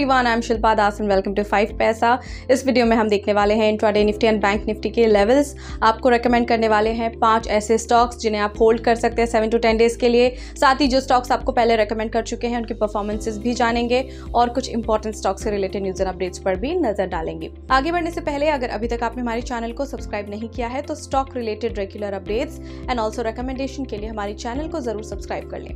Everyone, I am Shilpa Das and welcome to 5 Paisa. इस video में हम देखने वाले हैं intraday Nifty and bank Nifty के लेवल्स। आपको रेकमेंड करने वाले हैं 5 ऐसे स्टॉक्स जिन्हें आप होल्ड कर सकते हैं 7 to 10 डेज के लिए। साथ ही जो स्टॉक्स आपको पहले रेकमेंड कर चुके हैं उनकी परफॉर्मेंसेस भी जानेंगे और कुछ इंपॉर्टेंट स्टॉक्स से रिलेटेड न्यूज एंड अपडेट्स पर भी नजर डालेंगे। आगे बढ़ने से पहले अगर अभी तक आपने हमारे चैनल को सब्सक्राइब नहीं किया है तो stock related regular updates and also recommendation के लिए हमारे चैनल को जरूर सब्सक्राइब कर लें।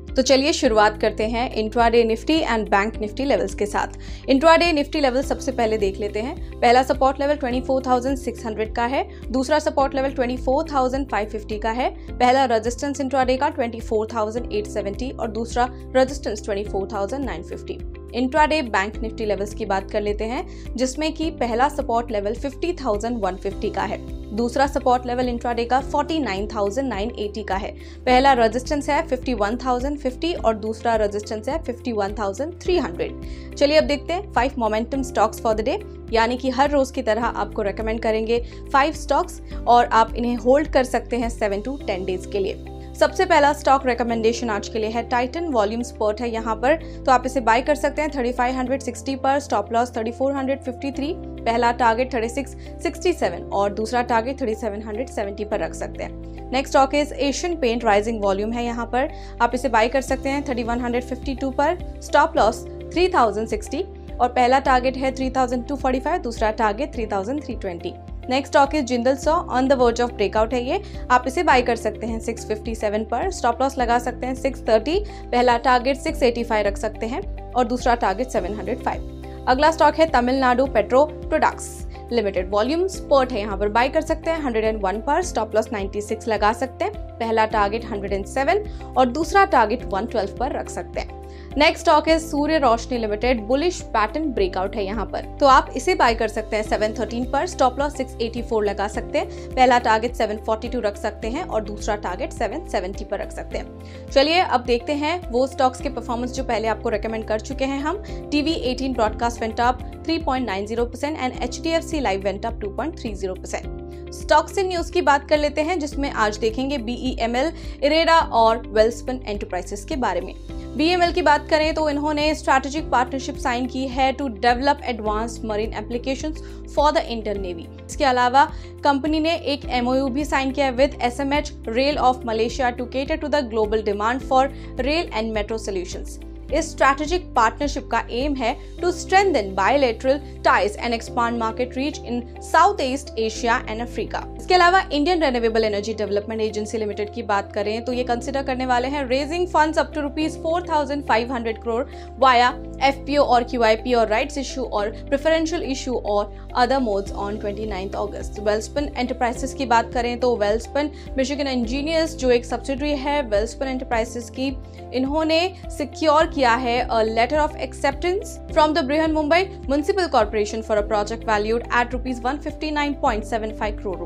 तो चलिए शुरुआत करते हैं intraday Nifty and bank Nifty levels के साथ। इंट्राडे निफ्टी लेवल सबसे पहले देख लेते हैं। पहला सपोर्ट लेवल 24,600 का है, दूसरा सपोर्ट लेवल 24,550 का है, पहला रेजिस्टेंस इंट्राडे का 24,870 और दूसरा resistance 24,950। Intraday bank Nifty levels की बात कर लेते हैं, जिसमें कि पहला सपोर्ट लेवल 50,150 का है, दूसरा सपोर्ट लेवल इंट्राडे का 49,980 का है, पहला रेजिस्टेंस है 51,050 और दूसरा रेजिस्टेंस है 51,300। चलिए अब देखते हैं 5 momentum stocks for the day, यानी कि हर रोज की तरह आपको रेकमेंड करेंगे 5 स्टॉक्स और आप इन्हें होल्ड कर सकते हैं 7 to 10 डेज के लिए। सबसे पहला स्टॉक रिकमेंडेशन आज के लिए है टाइटन वॉल्यूम स्पोर्ट है यहाँ पर, तो आप इसे बाय कर सकते हैं 3560 पर, स्टॉप लॉस 3453, पहला टारगेट 3667 और दूसरा टारगेट 3770 पर रख सकते हैं। Next stock is Asian Paint rising volume है यहाँ पर, आप इसे बाय कर सकते हैं 3152 पर, स्टॉप लॉस 3060 और पहला टारगेट है 3245, दूसरा target 3320। Next stock is Jindal saw on the verge of breakout है ये, आप इसे बाय कर सकते हैं 657 पर, स्टॉप लॉस लगा सकते हैं 630, पहला टारगेट 685 रख सकते हैं और दूसरा टारगेट 705। अगला स्टॉक है Tamil Nadu petro products limited volume sport है, यहाँ पर बाय कर सकते हैं 101 पर, स्टॉप लॉस 96 लगा सकते हैं, पहला टारगेट 107 और दूसरा टारगेट 112 पर रख सकते हैं। नेक्स्ट स्टॉक है सूर्य रोशनी लिमिटेड बुलिश पैटर्न ब्रेकआउट है यहाँ पर, तो आप इसे बाय कर सकते हैं 713 पर, स्टॉप लॉस 684 लगा सकते हैं, पहला टारगेट 742 रख सकते हैं और दूसरा टारगेट 770 पर रख सकते हैं। चलिए अब देखते हैं वो स्टॉक्स के परफॉर्मेंस जो पहले आपको रेकमेंड कर चुके हैं हम। TV18 broadcast went up 3.90% and HDFC live went up 2.30%। Stocks in news की बात कर लेते हैं, जिसमें आज देखेंगे BEML, इरेडा और वेल्सपन एंटरप्राइजेस के बारे में। BEML की बात करें तो इन्होंने स्ट्रैटेजिक पार्टनरशिप साइन की है to develop advanced marine applications for the Indian navy. इसके अलावा कंपनी ने एक MOU भी साइन किया with SMH rail of Malaysia to cater to the global demand for rail and metro solutions. इस strategic partnership का एम है to strengthen bilateral ties and expand market reach in south east Asia and Africa. इसके अलावा Indian renewable energy development agency limited की बात करें तो ये कंसिडर करने वाले हैं raising funds up to ₹4,500 crore via FPO और QIP और राइट्स इशू और प्रेफरेंशियल इशू और other modes on 29 August. Welspun Enterprises की बात करें तो वेल्सपन मिशिगन इंजीनियर्स जो एक सब्सिडरी है वेल्सपन एंटरप्राइजेस की, इन्होंने सिक्योर किया है a letter of acceptance from the Brihan Mumbai municipal corporation for a project valued at ₹159.75 crore.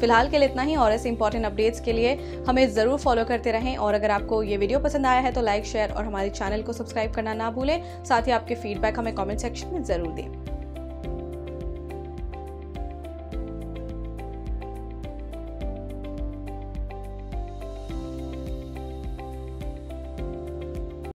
फिलहाल के लिए इतना ही और ऐसे इंपॉर्टेंट अपडेट्स के लिए हमें जरूर फॉलो करते रहें और अगर आपको ये वीडियो पसंद आया है तो लाइक शेयर और हमारे चैनल को सब्सक्राइब करना ना भूलें। साथ ही आपके फीडबैक हमें कमेंट सेक्शन में जरूर दें।